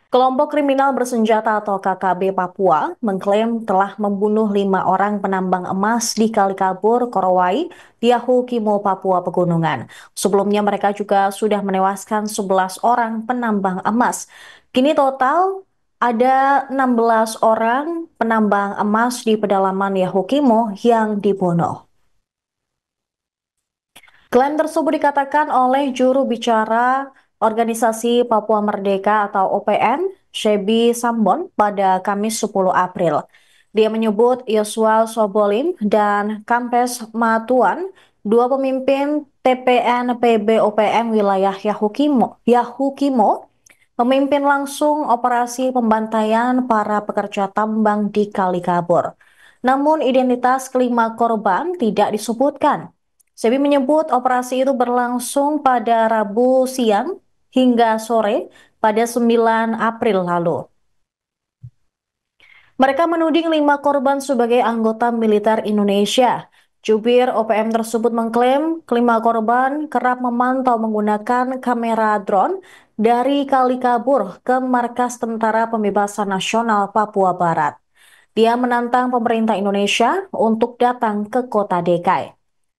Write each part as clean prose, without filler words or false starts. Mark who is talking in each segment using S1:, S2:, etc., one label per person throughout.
S1: Kelompok kriminal bersenjata atau KKB Papua mengklaim telah membunuh 5 orang penambang emas di Kali Kabur, Korowai, Yahukimo, Papua Pegunungan. Sebelumnya mereka juga sudah menewaskan 11 orang penambang emas. Kini total ada 16 orang penambang emas di pedalaman Yahukimo yang dibunuh. Klaim tersebut dikatakan oleh juru bicara Organisasi Papua Merdeka atau OPM, Shebi Sambon, pada Kamis 10 April. Dia menyebut Yosua Sobolim dan Kampes Matuan, dua pemimpin TPN-PB OPM wilayah Yahukimo, memimpin langsung operasi pembantaian para pekerja tambang di Kali Kabur. Namun identitas kelima korban tidak disebutkan. Sebi menyebut operasi itu berlangsung pada Rabu siang hingga sore pada 9 April lalu. Mereka menuding 5 korban sebagai anggota militer Indonesia. Jubir OPM tersebut mengklaim kelima korban kerap memantau menggunakan kamera drone dari Kali Kabur ke markas Tentara Pembebasan Nasional Papua Barat. Dia menantang pemerintah Indonesia untuk datang ke kota DKI.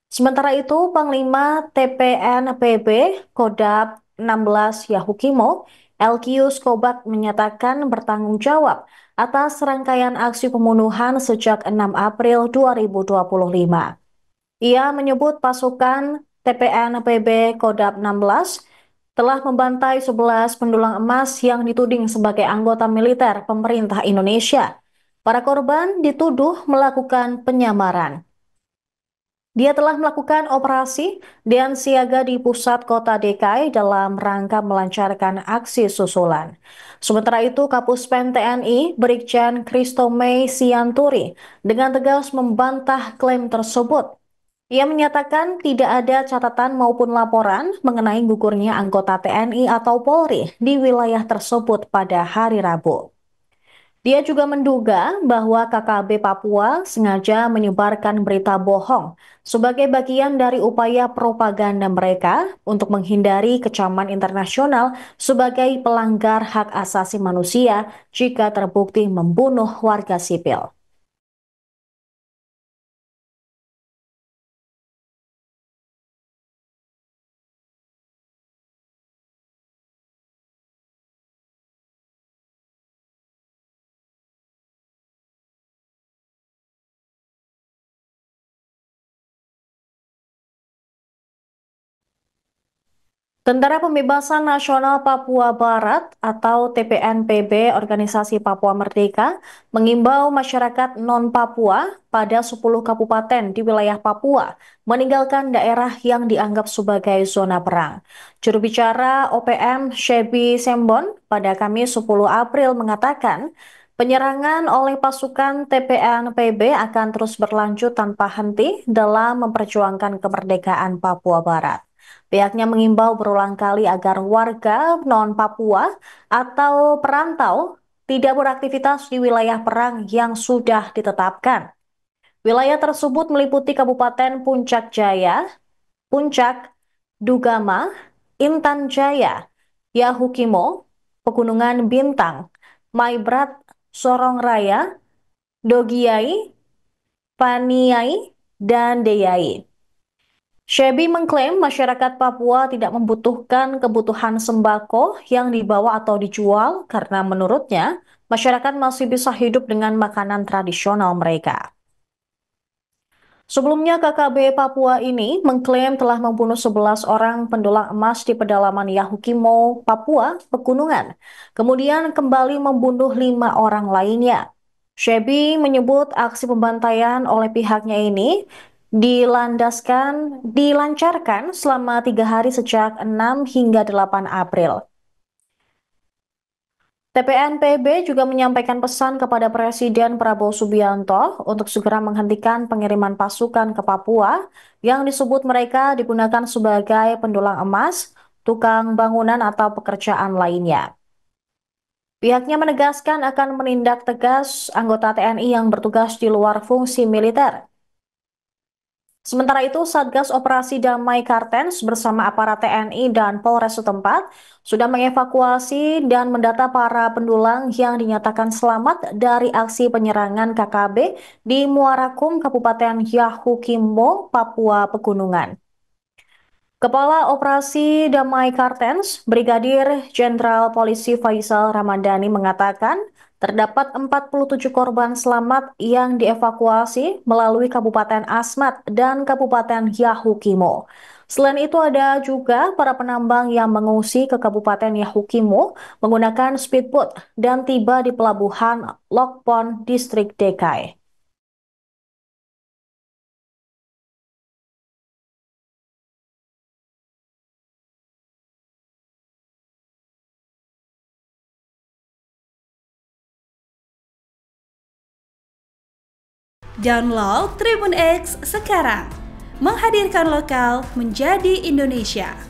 S1: Sementara itu, Panglima TPN-PB Kodam 16 Yahukimo, Elkius Kobak menyatakan bertanggung jawab atas rangkaian aksi pembunuhan sejak 6 April 2025. Ia menyebut pasukan TPN-PB Kodam 16 telah membantai 11 pendulang emas yang dituding sebagai anggota militer pemerintah Indonesia. Para korban dituduh melakukan penyamaran. Dia telah melakukan operasi dan siaga di pusat kota DKI dalam rangka melancarkan aksi susulan. Sementara itu, Kapuspen TNI Brigjen Christomey Sianturi dengan tegas membantah klaim tersebut. Ia menyatakan tidak ada catatan maupun laporan mengenai gugurnya anggota TNI atau Polri di wilayah tersebut pada hari Rabu. Dia juga menduga bahwa KKB Papua sengaja menyebarkan berita bohong sebagai bagian dari upaya propaganda mereka untuk menghindari kecaman internasional sebagai pelanggar hak asasi manusia jika terbukti membunuh warga sipil. Tentara Pembebasan Nasional Papua Barat atau TPNPB Organisasi Papua Merdeka mengimbau masyarakat non-Papua pada 10 kabupaten di wilayah Papua meninggalkan daerah yang dianggap sebagai zona perang. Juru bicara OPM Shebi Sembon pada Kamis 10 April mengatakan penyerangan oleh pasukan TPNPB akan terus berlanjut tanpa henti dalam memperjuangkan kemerdekaan Papua Barat. Pihaknya mengimbau berulang kali agar warga non-Papua atau perantau tidak beraktivitas di wilayah perang yang sudah ditetapkan. Wilayah tersebut meliputi Kabupaten Puncak Jaya, Puncak, Dugama, Intan Jaya, Yahukimo, Pegunungan Bintang, Maibrat, Sorong Raya, Dogiai, Paniai, dan Deyai. Shebi mengklaim masyarakat Papua tidak membutuhkan kebutuhan sembako yang dibawa atau dijual karena menurutnya masyarakat masih bisa hidup dengan makanan tradisional mereka. Sebelumnya KKB Papua ini mengklaim telah membunuh 11 orang pendulang emas di pedalaman Yahukimo, Papua, Pegunungan. Kemudian kembali membunuh 5 orang lainnya. Shebi menyebut aksi pembantaian oleh pihaknya ini dilancarkan selama 3 hari sejak 6 hingga 8 April. TPNPB juga menyampaikan pesan kepada Presiden Prabowo Subianto untuk segera menghentikan pengiriman pasukan ke Papua yang disebut mereka digunakan sebagai pendulang emas, tukang bangunan atau pekerjaan lainnya. Pihaknya menegaskan akan menindak tegas anggota TNI yang bertugas di luar fungsi militer. Sementara itu, Satgas Operasi Damai Kartens bersama aparat TNI dan Polres setempat sudah mengevakuasi dan mendata para pendulang yang dinyatakan selamat dari aksi penyerangan KKB di Muarakum, Kabupaten Yahukimo, Papua Pegunungan. Kepala Operasi Damai Kartens, Brigadir Jenderal Polisi Faisal Ramadhani mengatakan terdapat 47 korban selamat yang dievakuasi melalui Kabupaten Asmat dan Kabupaten Yahukimo. Selain itu ada juga para penambang yang mengungsi ke Kabupaten Yahukimo menggunakan speedboat dan tiba di pelabuhan Lokpon, Distrik Dekai.
S2: Download Tribun X sekarang, menghadirkan lokal menjadi Indonesia.